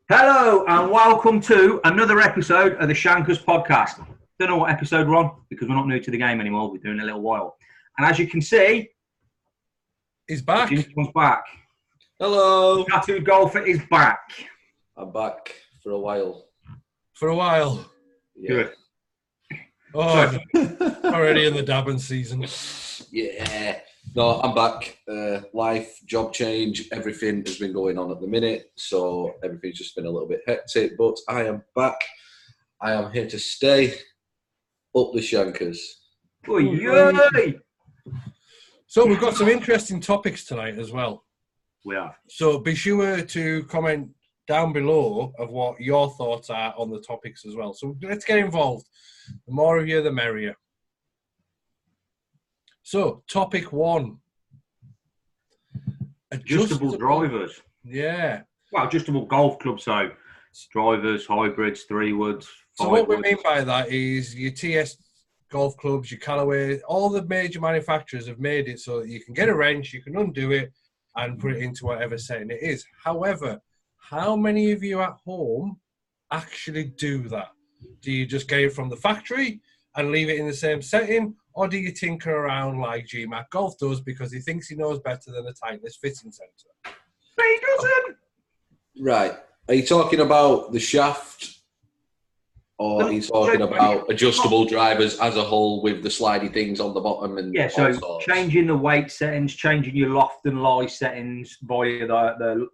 Hello and welcome to another episode of the ShankerZ podcast. Don't know what episode we're on because we're not new to the game anymore. We're doing a little while. And as you can see, he's back. Jimmy's back. Hello. Tattooed Golfer is back. I'm back for a while. For a while. Yeah. Good. Oh, already in the dabbing season. Yeah. No, I'm back. Life, job change, everything has been going on at the minute, so everything's just been a little bit hectic, but I am back. I am here to stay. Up the ShankerZ. Oy. So we've got some interesting topics tonight as well. We are. So be sure to comment down below of what your thoughts are on the topics as well. So let's get involved. The more of you, the merrier. So, topic one. Adjustable drivers. Yeah. Well, adjustable golf clubs, so drivers, hybrids, 3-woods. So what we mean by that is your TS golf clubs, your Callaway, all the major manufacturers have made it so that you can get a wrench, you can undo it and put it into whatever setting it is. However, how many of you at home actually do that? Do you just get it from the factory and leave it in the same setting? Or do you tinker around like GMAC Golf does because he thinks he knows better than a Titleist fitting centre? But he doesn't. Right. Are you talking about the shaft, or are you talking about adjustable drivers as a whole with the slidey things on the bottom? And yeah, so changing the weight settings, changing your loft and lie settings via the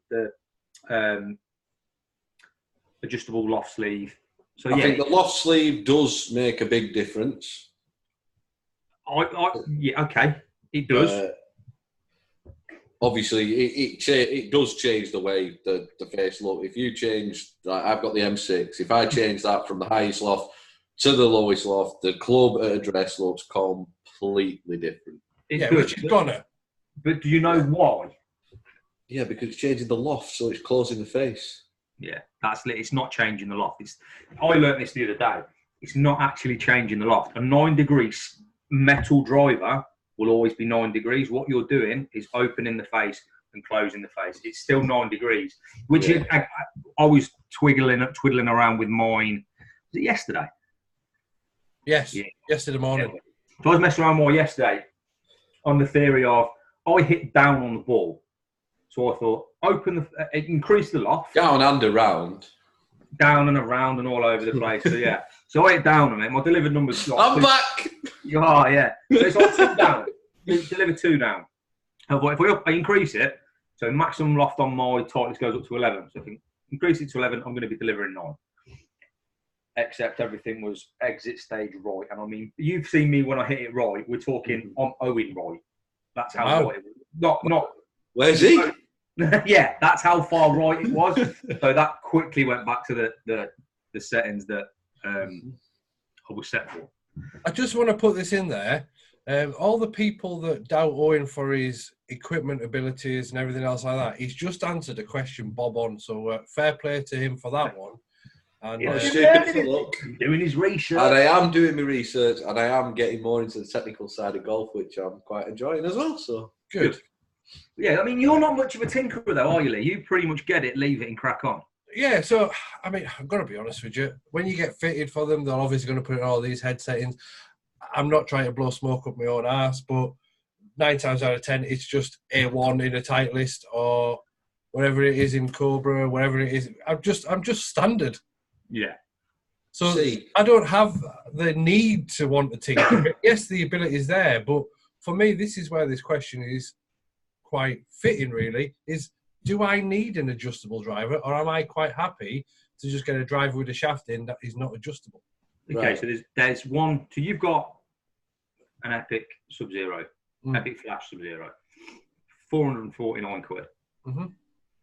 adjustable loft sleeve. So I think the loft sleeve does make a big difference. Yeah, okay, it does. Obviously, it does change the way the face look. If you change, I've got the M6. If I change that from the highest loft to the lowest loft, the club at address looks completely different. It's yeah, good. which is gonna. But do you know why? Yeah, because it's changing the loft, so it's closing the face. Yeah, it's not changing the loft. I learned this the other day. It's not actually changing the loft. A 9 degrees metal driver will always be 9 degrees. What you're doing is opening the face and closing the face. It's still 9 degrees, which is, I was twiddling around with mine. Was it yesterday? Yes, yesterday morning. Yeah. So I was messing around more yesterday on the theory of I hit down on the ball. So I thought, increase the loft. Down and around. Down and around and all over the place. So yeah. So I hit down on it. My delivered number's like I'm back. You are, yeah. So it's like 2 down. Deliver 2 down. If I increase it, so maximum loft on my Titleist goes up to 11. So if I increase it to 11, I'm going to be delivering 9. Except everything was exit stage right. And I mean, you've seen me when I hit it right. We're talking on Owen right. That's how right it was. Not. Where's he? Yeah, that's how far right it was. So that quickly went back to the settings that I was set for. I just want to put this in there. All the people that doubt Owen for his equipment abilities and everything else like that, he's just answered a question bob on. So fair play to him for that one. And doing his research. And I am doing my research, and I am getting more into the technical side of golf, which I'm quite enjoying as well. So good. Yeah, I mean, you're not much of a tinkerer though, are you, Lee? You pretty much get it, leave it and crack on. Yeah, so, I mean, I'm going to be honest with you. When you get fitted for them, they're obviously going to put in all these head settings. I'm not trying to blow smoke up my own arse, but 9 times out of 10, it's just A1 in a Titleist or whatever it is in Cobra, whatever it is. I'm just standard. Yeah. So I don't have the need to want to tinker. Yes, the ability is there, but for me, this is where this question is quite fitting, really, is do I need an adjustable driver, or am I quite happy to just get a driver with a shaft in that is not adjustable? Okay, right. So there's one. So you've got an Epic Sub-Zero, Epic Flash Sub-Zero, 449 quid. Mm-hmm.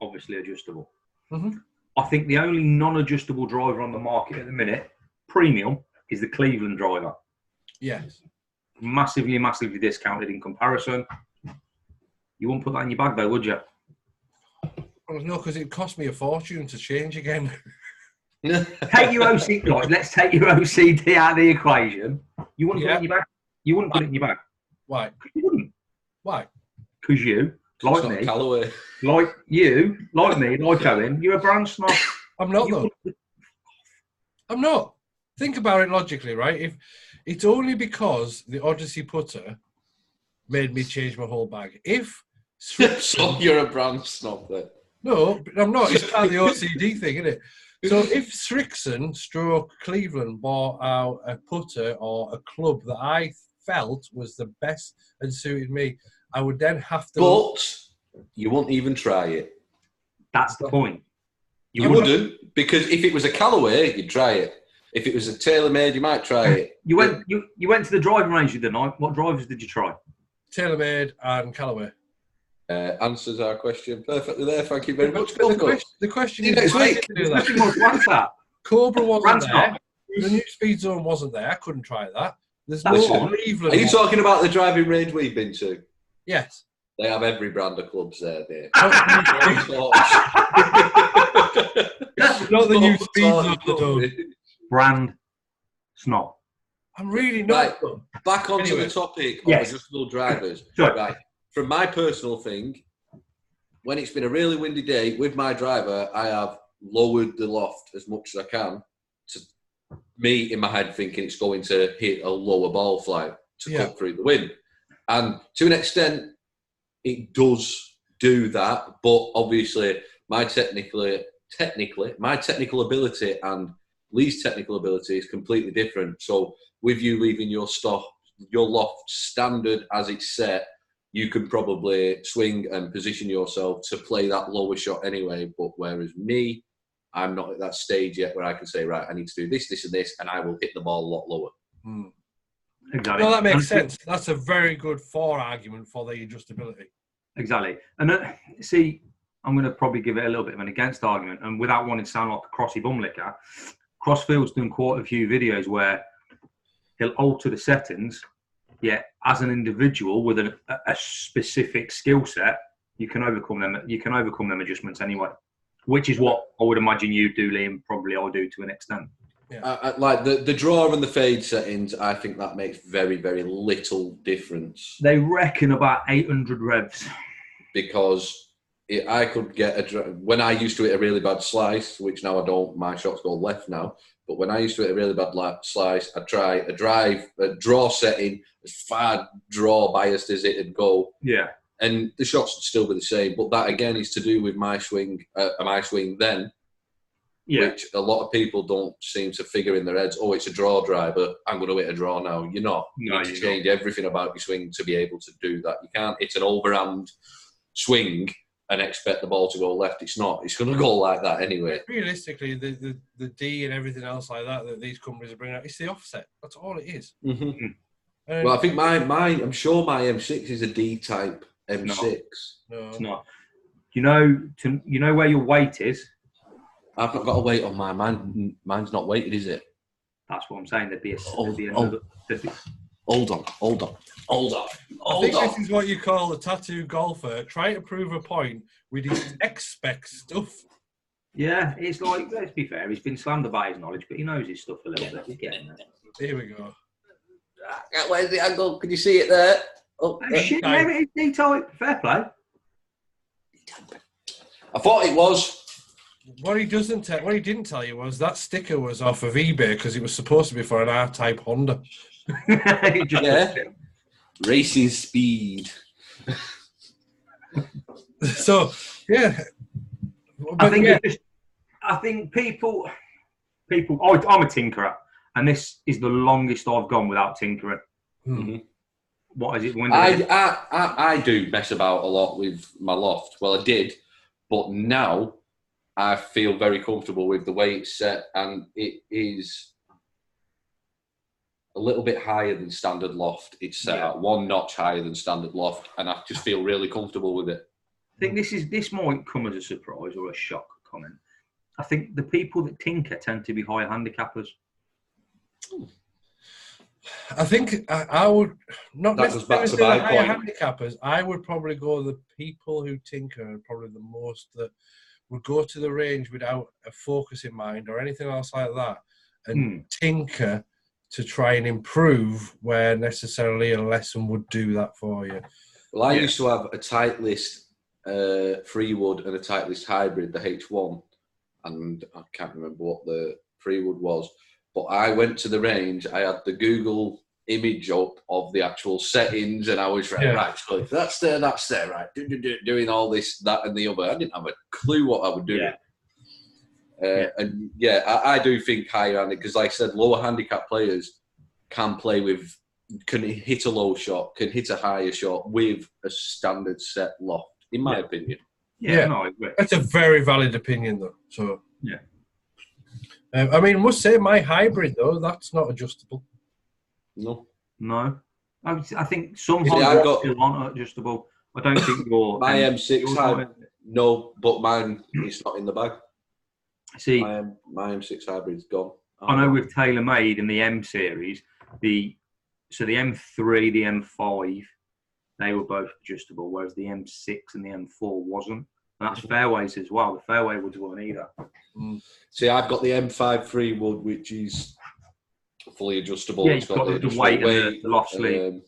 Obviously adjustable. Mm-hmm. I think the only non-adjustable driver on the market at the minute, premium, is the Cleveland driver. Yes. Massively, massively discounted in comparison. You wouldn't put that in your bag though, would you? Well, no, because it cost me a fortune to change again. Take your OCD. Like, let's take your OCD out of the equation. You wouldn't put it in your bag. You wouldn't put it in your bag. Why? You wouldn't. Why? Because you, like me, Callaway. like you, like me, like Owen, you're a brand snob. I'm not, though. I'm not. Think about it logically, right? If it's only because the Odyssey putter made me change my whole bag. If So you're a brand snob then? no, I'm not. It's part of the OCD thing, isn't it? So if Srixon stroke Cleveland bought out a putter or a club that I felt was the best and suited me, I would then have to. But you won't even try it. That's the point. You wouldn't, because if it was a Callaway, you'd try it. If it was a TaylorMade, you might try it. You went to the driving range the other night. What drivers did you try? TaylorMade and Callaway. Answers our question perfectly there. Thank you very much. The question is, next week. Cobra wasn't there. The new Speed Zone wasn't there. I couldn't try that. There's no Cleveland. Are you talking about the driving range we've been to? Yes. They have every brand of clubs there, Dave. Not the new Speed Zone. Brand snob. I'm really not. Right, back onto the topic of adjustable drivers. Sure. Right. From my personal thing, when it's been a really windy day with my driver, I have lowered the loft as much as I can to me in my head thinking it's going to hit a lower ball flight to cut through the wind. And to an extent, it does do that, but obviously my technical ability and Lee's technical ability is completely different. So with you leaving your loft standard as it's set, you can probably swing and position yourself to play that lower shot anyway. But whereas me, I'm not at that stage yet where I can say, right, I need to do this, this, and this, and I will hit the ball a lot lower. Hmm. Exactly. No, that makes sense. That's a very good argument for the adjustability. Exactly. And see, I'm going to probably give it a little bit of an against argument. And without wanting to sound like a crossy bumlicker, Crossfield's done quite a few videos where he'll alter the settings. Yet, as an individual with a specific skill set, you can overcome them. You can overcome them adjustments anyway, which is what I would imagine you do, Liam. Probably I do to an extent. Yeah. Like the draw and the fade settings, I think that makes very, very little difference. They reckon about 800 revs. Because I could get when I used to hit a really bad slice, which now I don't, my shots go left now. But when I used to hit a really bad slice, I'd try a draw setting as far draw biased as it'd go. Yeah. And the shots would still be the same. But that again is to do with my swing then. Yeah. Which a lot of people don't seem to figure in their heads. Oh, it's a draw driver. I'm going to hit a draw now. You're not. You need to change everything about your swing to be able to do that. You can't hit an overhand swing and expect the ball to go left. It's not. It's going to go like that anyway. Realistically, the D and everything else like that these companies are bringing out, it's the offset. That's all it is. Mm-hmm. Well, I think I'm sure my M6 is a D type M6. No, it's not. You know where your weight is? I've got a weight on mine. Mine's not weighted, is it? That's what I'm saying. There'd be Hold on. I think this is what you call a tattoo golfer trying to prove a point with his expect stuff. Yeah, it's like, let's be fair, he's been slandered by his knowledge, but he knows his stuff a little bit. He's getting there. Here we go. Where's the angle? Can you see it there? Oh, shit, maybe it's D-type. Fair play. I thought it was. What he didn't tell you was that sticker was off of eBay because it was supposed to be for an R-type Honda. Racing speed. So, yeah. But I think people. I'm a tinkerer, and this is the longest I've gone without tinkering. Mm-hmm. What is it? I do mess about a lot with my loft. Well, I did, but now I feel very comfortable with the way it's set, and it is a little bit higher than standard loft. It's set at one notch higher than standard loft, and I just feel really comfortable with it. I think this might come as a surprise or a shock comment. I think the people that tinker tend to be higher handicappers. I think I would not necessarily say the higher handicappers. I would probably go the people who tinker are probably the most that would go to the range without a focus in mind or anything else like that, and tinker to try and improve where necessarily a lesson would do that for you. Well, I used to have a Titleist Freewood and a Titleist hybrid, the H1, and I can't remember what the freewood was, but I went to the range, I had the Google image up of the actual settings, and I was right, so if that's there, right, doing all this, that, and the other. I didn't have a clue what I would do. And I do think higher handicap, because like I said, lower handicap players can hit a low shot, can hit a higher shot with a standard set loft, in my opinion. No, that's a very valid opinion, though. So I mean, I must say, my hybrid though, that's not adjustable. No. I think some hybrids still aren't adjustable. I don't think my M6 hybrid. No, but mine is not in the bag. See, my M6 hybrid's gone. I know with TaylorMade in the M series, the M3, the M5, they were both adjustable, whereas the M6 and the M4 wasn't. And that's fairways as well. The fairway woods weren't either. See, I've got the M5 freewood, which is fully adjustable. Yeah, it's got the weight and the loft sleeve.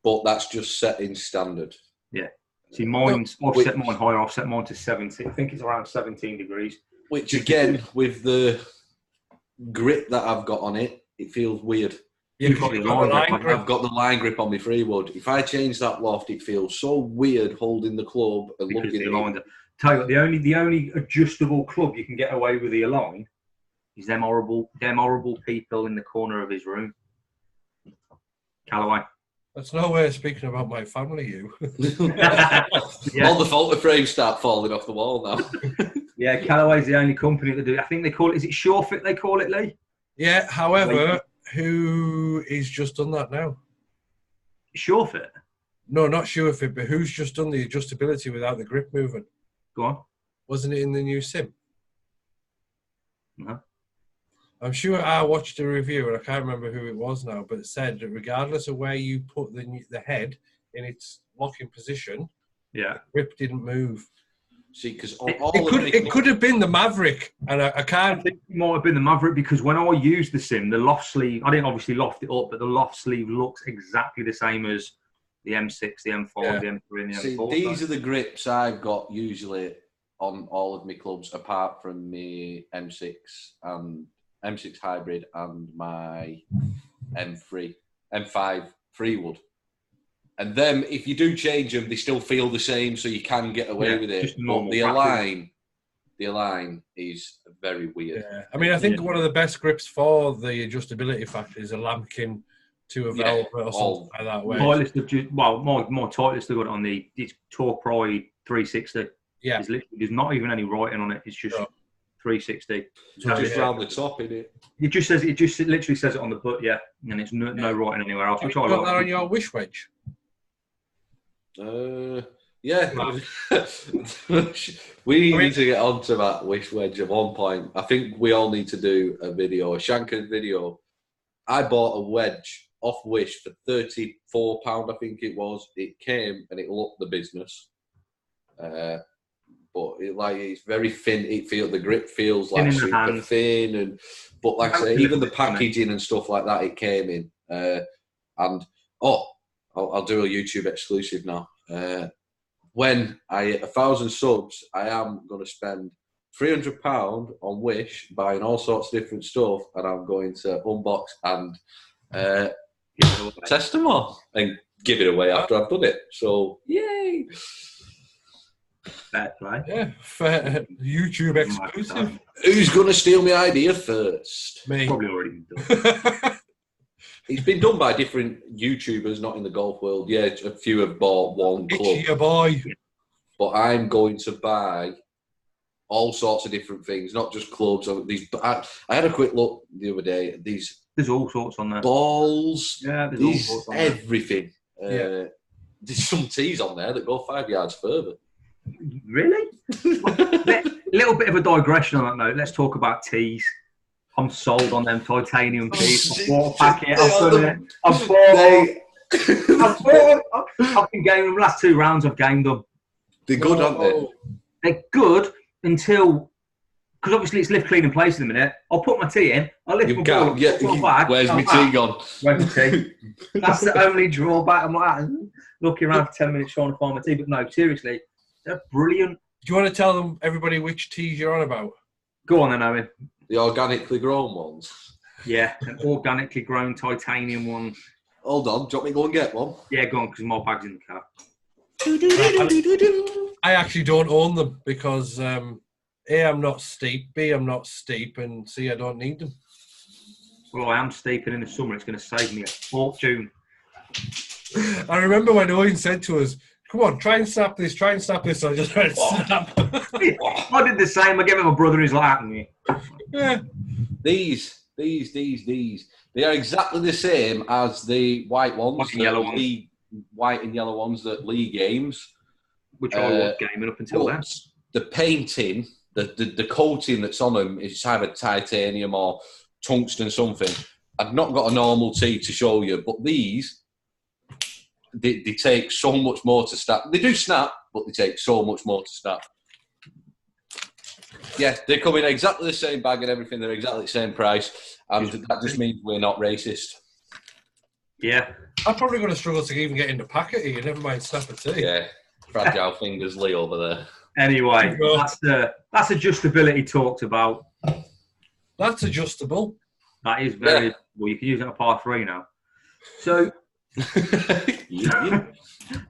But that's just set in standard. Yeah. See, I've set mine higher. I've set mine to 17. I think it's around 17 degrees. Which, again, with the grip that I've got on it, it feels weird. I've got the line grip on my freewood. If I change that loft, it feels so weird holding the club and looking at it. Tell you what, the only adjustable club you can get away with the Align is them horrible people in the corner of his room. Callaway. That's no way of speaking about my family, you. All the photo frames start falling off the wall now. Yeah, Callaway's the only company that do. I think they call it. Is it SureFit? They call it, Lee. Yeah. However, who is just done that now? SureFit. No, not SureFit, but who's just done the adjustability without the grip moving? Go on. Wasn't it in the new sim? No. I'm sure I watched a review, and I can't remember who it was now, but it said that regardless of where you put the head in its locking position, the grip didn't move. See, because it could have been the Maverick, and I can't. I think it might have been the Maverick, because when I used the sim, the loft sleeve, I didn't obviously loft it up, but the loft sleeve looks exactly the same as the M6, the M5, the M3, and the M4. These are the grips I've got usually on all of my clubs, apart from my M6 and M6 hybrid and my M5 freewood. And then if you do change them, they still feel the same, so you can get away with it. But the Align is very weird. Yeah. I mean, I think one of the best grips for the adjustability factor is a lambkin to a velvet or something like that. My tightest I've got it on it's Torque Pride 360. Yeah. There's not even any writing on it. It's just 360. Just round the top, innit? It literally says it on the butt, and it's no writing anywhere else. Have you got that on your wish wedge? Yeah. We need to get onto that wish wedge at one point. I think we all need to do a ShankerZ video. I bought a wedge off Wish for £34, I think it was. It came and it looked the business. But it's very thin. The grip feels like super thin, but like I say, even the packaging and stuff like that, it came in. I'll do a YouTube exclusive now. When I hit 1,000 subs, I am going to spend £300 on Wish, buying all sorts of different stuff, and I'm going to unbox and test them all and give it away after I've done it. So, yay! Fair play. Yeah, fair YouTube exclusive. Who's going to steal my idea first? Me. Probably already done. It's been done by different YouTubers, not in the golf world. Yeah, a few have bought one club. It's your boy. But I'm going to buy all sorts of different things, not just clubs. I had a quick look the other day. There's all sorts on there. Balls. Yeah, there's all sorts on there. Everything. There's some tees on there that go 5 yards further. Really? A little bit of a digression on that note. Let's talk about tees. I'm sold on them titanium tees. I've bought a packet. I've been gaming them. Last 2 rounds I've gamed them. They're good, aren't they? They're good until, because obviously it's lift, clean and place in a minute. I'll put my tee in. I'll lift my ball. Where's my tee gone? Where's my tee? That's the only drawback. I'm like looking around for 10 minutes trying to find my tee. But no, seriously, they're brilliant. Do you want to tell everybody which tees you're on about? Go on then, Owen. The organically grown ones. Yeah, an organically grown titanium one. Hold on, do you want me to go and get one? Yeah, go on, because my bag's in the car. I actually don't own them because A, I'm not steep, B, I'm not steep, and C, I don't need them. Well, I am steeping in the summer. It's going to save me a fortune. I remember when Owen said to us, come on, try and snap this. I just went, snap. I did the same. I gave it my brother. He's like, Yeah. These. They are exactly the same as the white ones. White and yellow ones. White and yellow ones that Lee games. Which I was gaming up until then. The painting, the coating that's on them is either titanium or tungsten something. I've not got a normal tee to show you, but these, they take so much more to snap. They do snap, but they take so much more to snap. Yeah, they come in exactly the same bag and everything. They're exactly the same price. And that just means we're not racist. Yeah. I'm probably going to struggle to even get in the packet here, never mind snap a tee. Yeah, fragile fingers Lee over there. Anyway, that's adjustability talked about. That's adjustable. That is very... Well, you can use it on a par 3 now. So,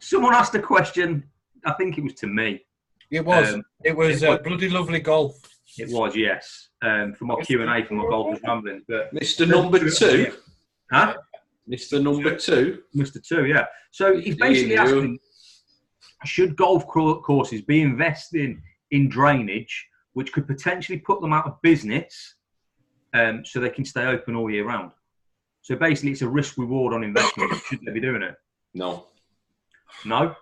someone asked a question, I think it was to me. It was. It was bloody lovely golf. It was, yes. For my Q&A for my Golfers Ramblings. But Mr. Number 2. Huh? Mr. Number 2. Mr. 2, yeah. So he's basically asking, should golf courses be investing in drainage, which could potentially put them out of business so they can stay open all year round? So basically, it's a risk-reward on investment. Should they be doing it? No. No?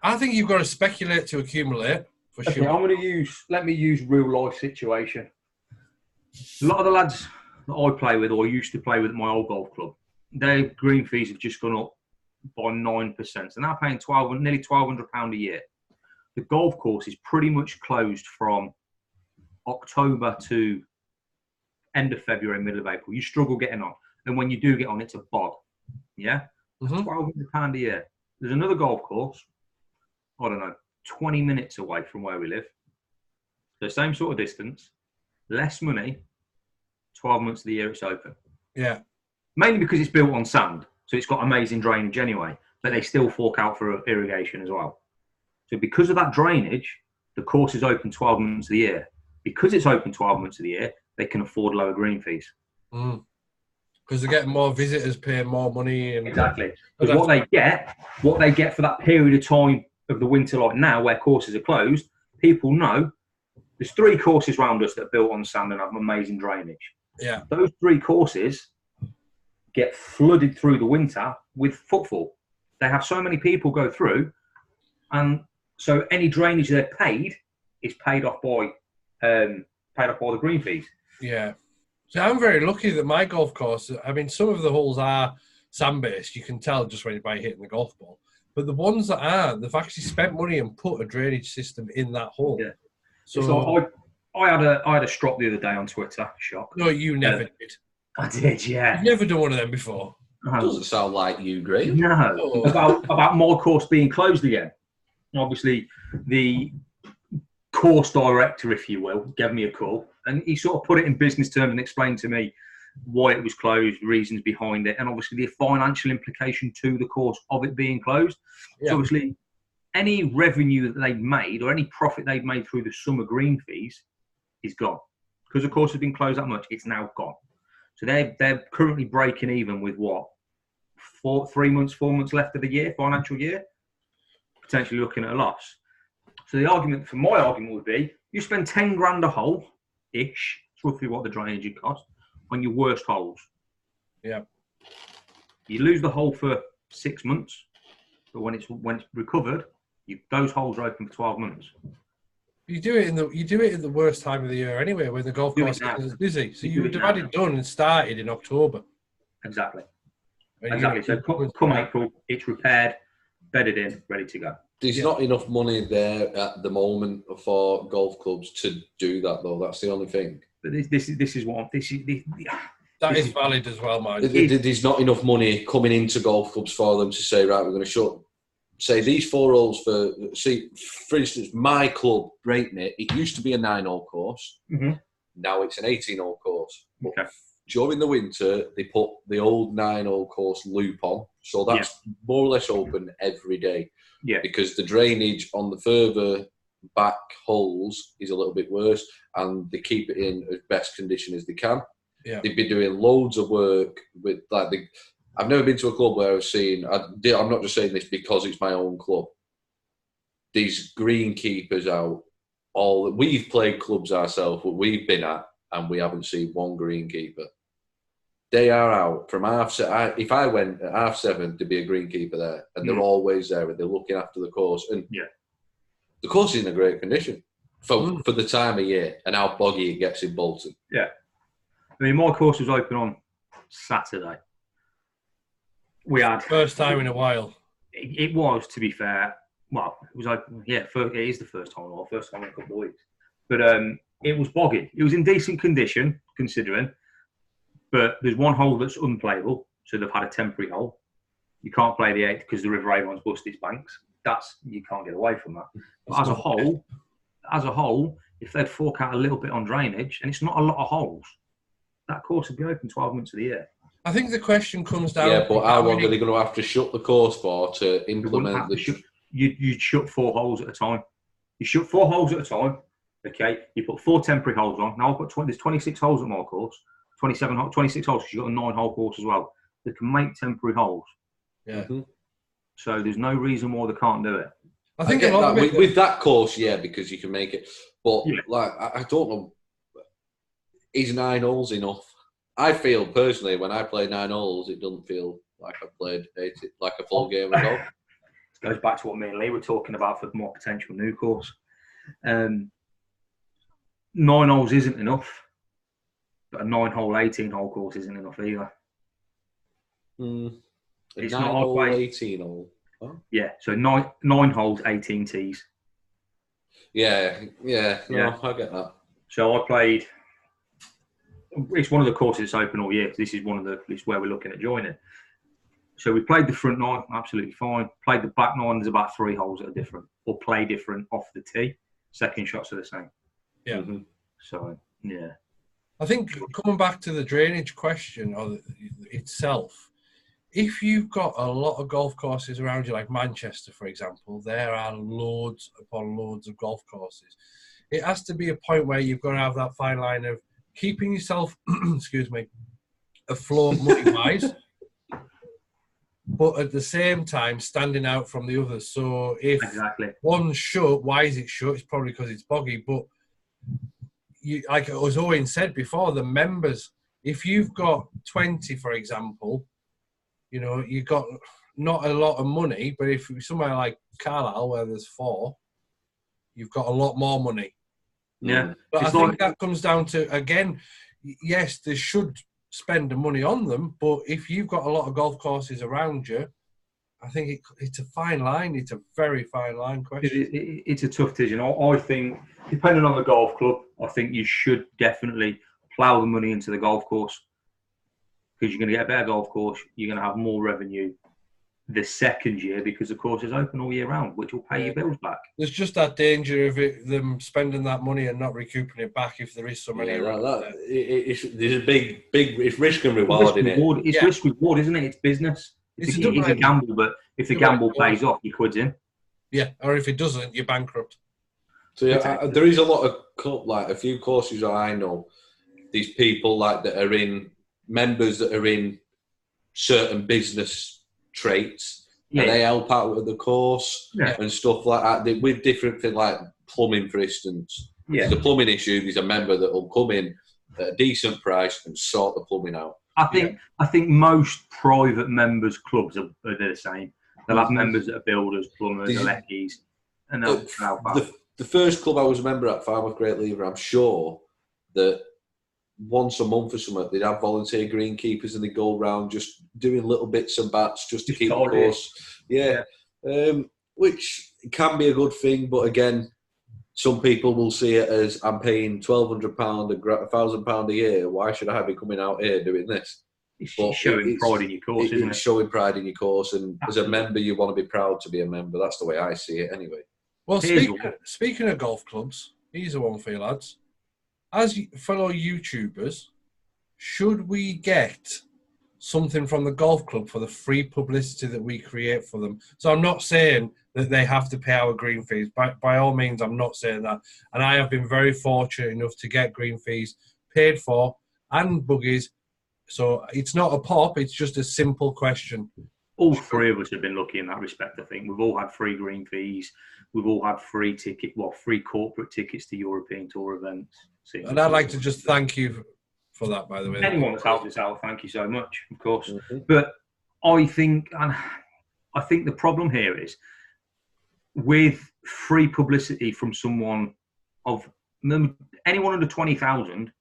I think you've got to speculate to accumulate, for Okay, sure. let me use real-life situation. A lot of the lads that I play with or used to play with at my old golf club, their green fees have just gone up by 9%. So now paying nearly £1,200 a year. The golf course is pretty much closed from October to end of February, middle of April. You struggle getting on. And when you do get on, it's a bog. Yeah? £1,200 a year. There's another golf course, I don't know, 20 minutes away from where we live. The same sort of distance, less money, 12 months of the year it's open. Yeah. Mainly because it's built on sand, so it's got amazing drainage anyway, but they still fork out for irrigation as well. So because of that drainage, the course is open 12 months of the year. Because it's open 12 months of the year, they can afford lower green fees. Because they're getting more visitors, paying more money. And exactly. But what they get for that period of time of the winter, like now, where courses are closed, people know there's 3 courses around us that are built on sand and have amazing drainage. Yeah. Those 3 courses get flooded through the winter with footfall. They have so many people go through, and so any drainage they're paid is paid off by the green fees. Yeah. So I'm very lucky that my golf course, I mean, some of the holes are sand-based. You can tell just when by hitting the golf ball. But the ones that aren't, they've actually spent money and put a drainage system in that hole. Yeah. So I had a strop the other day on Twitter. Shock. No, you never did. I did, yeah. You've never done one of them before. Doesn't sound like you, Graham. No. Oh. About my course being closed again. Obviously, the course director, if you will, gave me a call, and he sort of put it in business terms and explained to me why it was closed, reasons behind it, and obviously the financial implication to the course of it being closed. Yeah. So obviously, any revenue that they'd made or any profit they'd made through the summer green fees is gone. Because the course has been closed that much, it's now gone. So they're currently breaking even with what? 4 months left of the year, financial year, potentially looking at a loss. So my argument would be, you spend 10 grand a hole-ish, it's roughly what the drainage would cost, on your worst holes. Yeah. You lose the hole for 6 months, but when it's recovered, those holes are open for 12 months. You do it in the worst time of the year anyway, when the golf course is busy. So you would have had it done and started in October. Exactly. So come April, it's repaired, bedded in, ready to go. There's not enough money there at the moment for golf clubs to do that, though. That's the only thing. But this is valid as well, Mark. There's not enough money coming into golf clubs for them to say, right, we're going to say these 4 holes for instance, my club, Breakneck, it used to be a 9-hole course. Mm-hmm. Now it's an 18-hole course. But Okay. during the winter, they put the old 9-hole course loop on. So that's more or less open every day. Yeah. Because the drainage on the further back holes is a little bit worse, and they keep it in as best condition as they can. Yeah. They've been doing loads of work with I've never been to a club where I've seen. I'm not just saying this because it's my own club. These greenkeepers out. We've played clubs ourselves, what we've been at, and we haven't seen one greenkeeper. They are out from half. If I went at 7:30, there'd be a greenkeeper there, and they're always there, and they're looking after the course. And the course is in a great condition for the time of year and how boggy it gets in Bolton. Yeah. I mean, my course was open on Saturday. We had first time in a while. It was, to be fair. Well, it was open. Yeah, it is the first time in a couple of weeks. But it was boggy. It was in decent condition, considering. But there's one hole that's unplayable, so they've had a temporary hole. You can't play the 8th because the River Avon's busted its banks. You can't get away from that. But as a whole, if they'd fork out a little bit on drainage, and it's not a lot of holes, that course would be open 12 months of the year. I think the question comes down. Yeah, but how long are they going to have to shut the course for to implement the? You'd shut 4 holes at a time. You shut 4 holes at a time. Okay, you put 4 temporary holes on. Now I've got there's 26 holes at my course. 26 holes because you've got a 9-hole course as well. They can make temporary holes. Yeah. Mm-hmm. So there's no reason why they can't do it. I think with that course, because you can make it. But I don't know. Is 9 holes enough? I feel personally when I play 9 holes, it doesn't feel like I played like a full game of golf. It goes back to what me and Lee were talking about for the more potential new course. 9 holes isn't enough, but a 9-hole, 18-hole course isn't enough either. It's 9-hole, 18-hole. Huh? Yeah, so 9 holes, 18 tees. Yeah. No, I get that. So I played. It's one of the courses that's open all year. This is it's where we're looking at joining. So we played the front 9, absolutely fine. Played the back 9. There's about 3 holes that are different, or play different off the tee. Second shots are the same. Yeah. Mm-hmm. So yeah. I think coming back to the drainage question itself, if you've got a lot of golf courses around you, like Manchester, for example, there are loads upon loads of golf courses. It has to be a point where you've got to have that fine line of keeping yourself, afloat money-wise, but at the same time standing out from the others. So if one's shut, why is it shut? It's probably because it's boggy. But like as Owen said before, the members, if you've got 20, for example, you've got not a lot of money, but if somewhere like Carlisle, where there's 4, you've got a lot more money. Yeah. But I think that comes down to, again, yes, they should spend the money on them, but if you've got a lot of golf courses around you, I think it's a fine line. It's a very fine line question. It's a tough decision. I think, depending on the golf club, I think you should definitely plough the money into the golf course, because you're going to get a better golf course. You're going to have more revenue the second year because the course is open all year round, which will pay your bills back. There's just that danger of them spending that money and not recouping it back if there is so many around. There's a big, it's risk and reward in it. It's risk reward, isn't it? It's business. It's a gamble, but if the gamble pays off, your quid's in. Yeah, or if it doesn't, you're bankrupt. So there is a lot of, like a few courses that I know, these people that are in, members that are in certain business traits, and they help out with the course and stuff like that with different things like plumbing, for instance. Yeah. There's a plumbing issue. There's a member that will come in at a decent price and sort the plumbing out. I think most private members clubs are the same. They'll have members that are builders, plumbers, electrics, and they'll help out. The first club I was a member at, Farmouth Great Lever, I'm sure that once a month or something, they'd have volunteer greenkeepers and they'd go around just doing little bits and bats just to keep the course. Yeah. Which can be a good thing, but again, some people will see it as, I'm paying £1,200, £1,000 a year. Why should I be coming out here doing this? It's showing pride in your course, isn't it? It's showing pride in your course, and as a member, you want to be proud to be a member. That's the way I see it, anyway. Well, speaking of golf clubs, here's a one for you lads. as fellow YouTubers, should we get something from the golf club for the free publicity that we create for them? So I'm not saying that they have to pay our green fees. By all means, I'm not saying that. And I have been very fortunate enough to get green fees paid for and buggies. So it's not a pop, it's just a simple question. All three of us have been lucky in that respect, I think. We've all had free green fees. We've all had free corporate tickets to European Tour events. And I'd like to just thank you for that, by the way. Anyone that's helped us out, thank you so much, of course. Mm-hmm. But I think the problem here is with free publicity from someone of anyone under 20,000,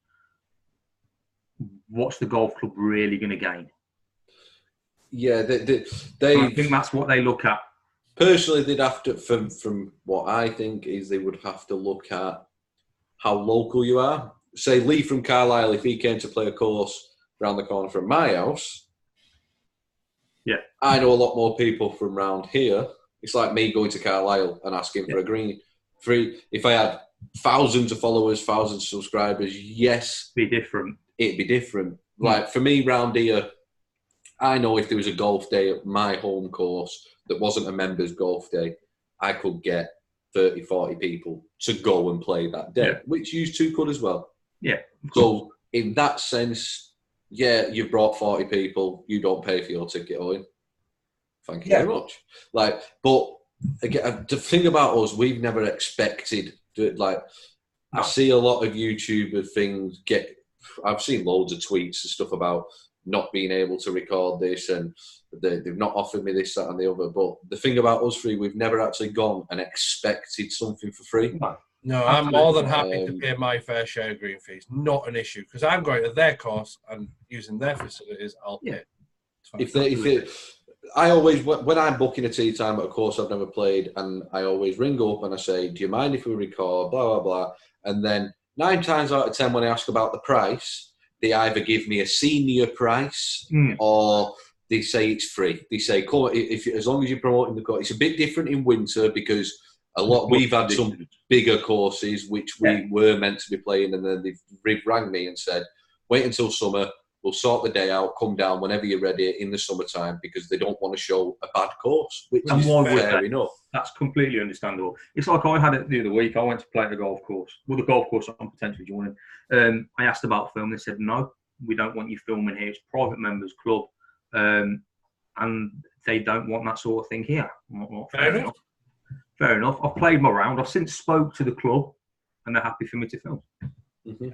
what's the golf club really going to gain? Yeah, I think that's what they look at. Personally, they'd have to, from what I think, is they would have to look at how local you are. Say Lee from Carlisle, if he came to play a course around the corner from my house, yeah, I know a lot more people from around here. It's like me going to Carlisle and asking for a green free. If I had thousands of followers, thousands of subscribers, yes, it'd be different. Like for me round here, I know if there was a golf day at my home course that wasn't a members golf day, I could get 30, 40 people to go and play that day, which you two could as well. Yeah. So in that sense, yeah, you've brought 40 people, you don't pay for your ticket, Owen. Thank you very much. Like, but again, the thing about us, we've never expected to, like, I see a lot of YouTuber things I've seen loads of tweets and stuff about not being able to record this and they've not offered me this, that and the other. But the thing about us three, we've never actually gone and expected something for free. No, I'm more than happy to pay my fair share of green fees. Not an issue, because I'm going to their course and using their facilities, I'll pay. I always, when I'm booking a tee time at a course I've never played, and I always ring up and I say, do you mind if we record, blah, blah, blah. And then 9 times out of 10 when I ask about the price, they either give me a senior price or they say it's free. They say, as long as you're promoting the course. It's a bit different in winter because we've had some bigger courses which we were meant to be playing, and then they've rang me and said, wait until summer, we'll sort the day out, come down whenever you're ready in the summertime, because they don't want to show a bad course, which is fair enough. That's completely understandable. It's like I had it the other week. I went to play at a golf course. Well, the golf course I'm potentially joining. I asked about film. They said, no, we don't want you filming here. It's a private members club. And they don't want that sort of thing here. Fair enough. I've played my round. I've since spoke to the club and they're happy for me to film. Mm-hmm.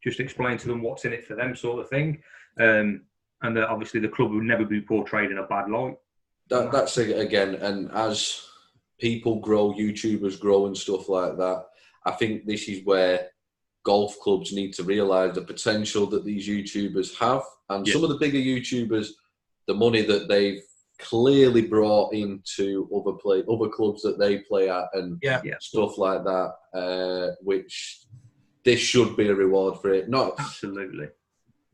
Just explain to them what's in it for them, sort of thing. And obviously the club will never be portrayed in a bad light. That's it again. And as people grow, YouTubers grow and stuff like that, I think this is where golf clubs need to realise the potential that these YouTubers have. And some of the bigger YouTubers, the money that they've clearly brought into other clubs that they play at and stuff like that, which this should be a reward for it. Absolutely.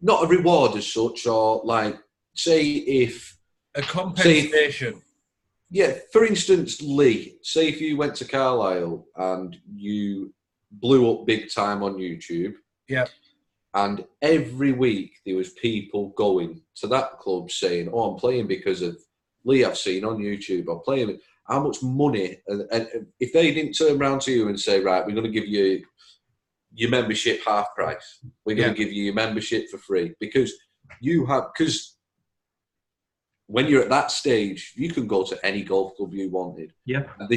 Not a reward as such, or like, say if... A compensation. For instance, Lee, say if you went to Carlisle and you blew up big time on YouTube. Yeah. And every week there was people going to that club saying, oh, I'm playing because of Lee I've seen on YouTube. I'm playing. How much money? And if they didn't turn around to you and say, right, we're going to give you your membership half price. We're going to give you your membership for free. Because when you're at that stage, you can go to any golf club you wanted. Yeah. And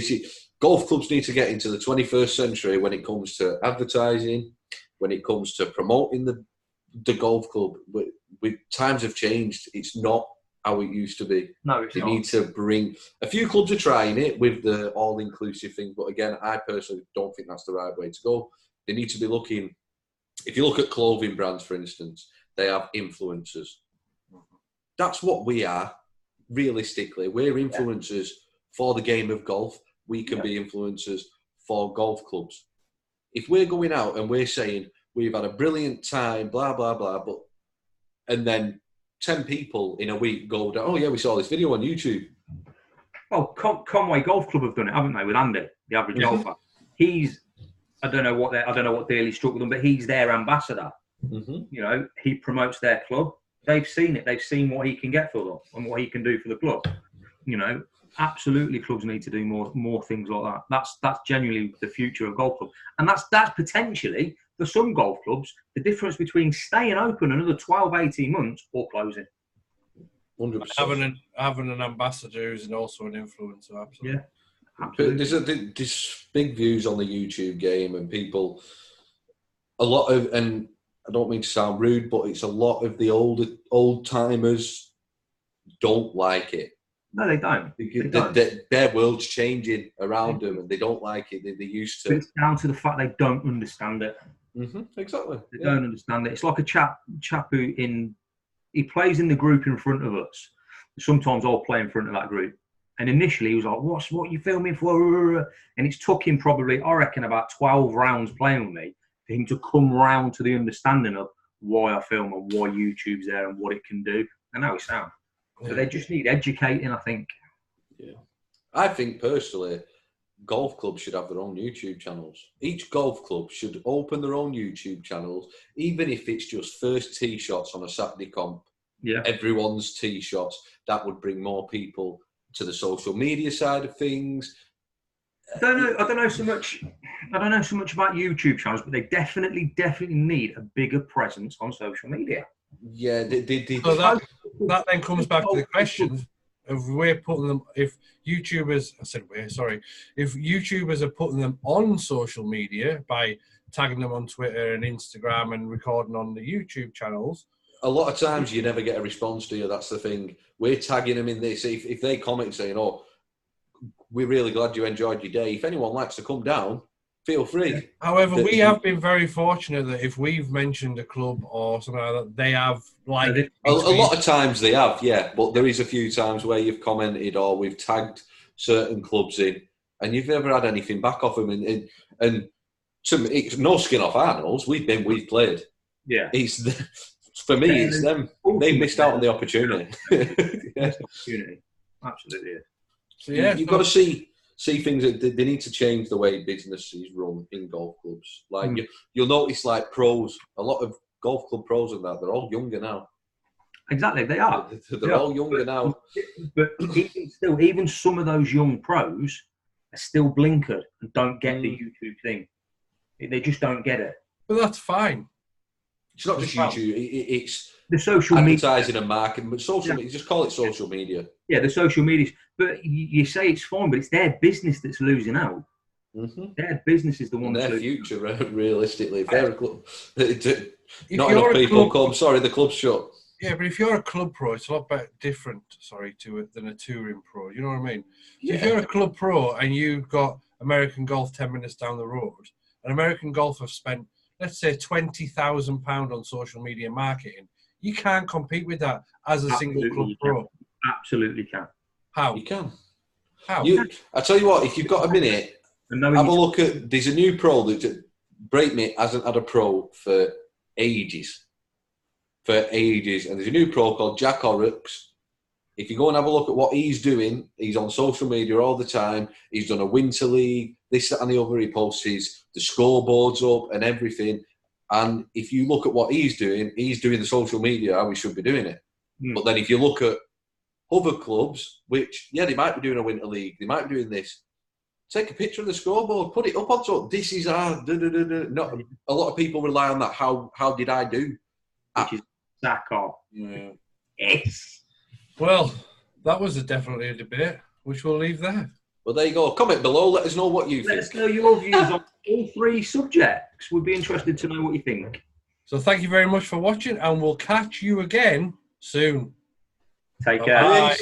golf clubs need to get into the 21st century when it comes to advertising, when it comes to promoting the golf club. With times have changed. It's not how it used to be. No, it's not. They need to bring... A few clubs are trying it with the all-inclusive thing, but again, I personally don't think that's the right way to go. They need to be looking... If you look at clothing brands, for instance, they have influencers. That's what we are. Realistically, we're influencers for the game of golf. We can be influencers for golf clubs. If we're going out and we're saying we've had a brilliant time, blah, blah, blah, and then 10 people in a week go down, oh yeah, we saw this video on YouTube. Well, Conway Golf Club have done it, haven't they, with Andy, the average golfer. He's I don't know what deal he struck with them, but he's their ambassador. Mm-hmm. You know, he promotes their club. They've seen it. They've seen what he can get for them and what he can do for the club. You know, absolutely, clubs need to do more things like that. That's genuinely the future of golf club, and that's potentially for some golf clubs the difference between staying open another 12, 18 months or closing. 100%. Having an ambassador who's also an influencer, absolutely. Yeah. Absolutely. There's big views on the YouTube game, and people, a lot of, and I don't mean to sound rude, but it's a lot of the old timers don't like it. No, they don't. Their world's changing around them, and they don't like it. They used to. But it's down to the fact they don't understand it. Mm-hmm, exactly. They don't understand it. It's like a chap who he plays in the group in front of us. Sometimes I'll play in front of that group. And initially he was like, what you filming for? And it's took him probably, I reckon, about 12 rounds playing with me for him to come round to the understanding of why I film and why YouTube's there and what it can do. And now he's sound. So they just need educating, I think. Yeah. I think personally, golf clubs should have their own YouTube channels. Each golf club should open their own YouTube channels, even if it's just first tee shots on a Saturday comp. Yeah. Everyone's tee shots. That would bring more people to the social media side of things. I don't know so much about YouTube channels, but they definitely need a bigger presence on social media. Yeah, So that then comes back to the question of if YouTubers are putting them on social media by tagging them on Twitter and Instagram and recording on the YouTube channels. A lot of times you never get a response, do you? That's the thing. We're tagging them in this. If they comment saying, "Oh, we're really glad you enjoyed your day," if anyone likes to come down, feel free. However, we have been very fortunate that if we've mentioned a club or something like that, they have liked it. A lot of times they have, yeah. But there is a few times where you've commented or we've tagged certain clubs in, and you've never had anything back off them. And to me, it's no skin off our nose. We've played. Yeah. For me, it's them. They missed out on the opportunity. Opportunity, absolutely. So you've got to see things that they need to change the way business is run in golf clubs. Like you'll notice, like pros, a lot of golf club pros and that, they're all younger now. Exactly, they are. They're all younger now. But even some of those young pros are still blinkered and don't get the YouTube thing. They just don't get it. But that's fine. It's not just YouTube. It's the social advertising and marketing, but social media. Just call it social media. Yeah, the social media. But you say it's fine, but it's their business that's losing out. Mm-hmm. Their business is the one. Their future, realistically, if they're a club, not enough people come. Sorry, the club's shut. Yeah, but if you're a club pro, it's a lot different. Than a touring pro. You know what I mean? So if you're a club pro and you've got American Golf 10 minutes down the road, and American Golf have spent, let's say, £20,000 on social media marketing, you can't compete with that as a single club pro. Absolutely can. How? You can. How? I tell you what, if you've got a minute, have a look at. There's a new pro that Breakmate hasn't had a pro for ages. And there's a new pro called Jack Horrocks. If you go and have a look at what he's doing, he's on social media all the time. He's done a winter league, this, that, and the other. He posts the scoreboards up and everything. And if you look at what he's doing the social media how he should be doing it. But then if you look at other clubs, which, they might be doing a winter league, they might be doing this, take a picture of the scoreboard, put it up on top. This is our... Not, a lot of people rely on that. How did I do? Which is Zach-on. Yeah. Yes. Well, that was definitely a debate, which we'll leave there. Well, there you go. Comment below. Let us know what you think. Let us know your views on all three subjects. We'd be interested to know what you think. So thank you very much for watching, and we'll catch you again soon. Take care. Bye.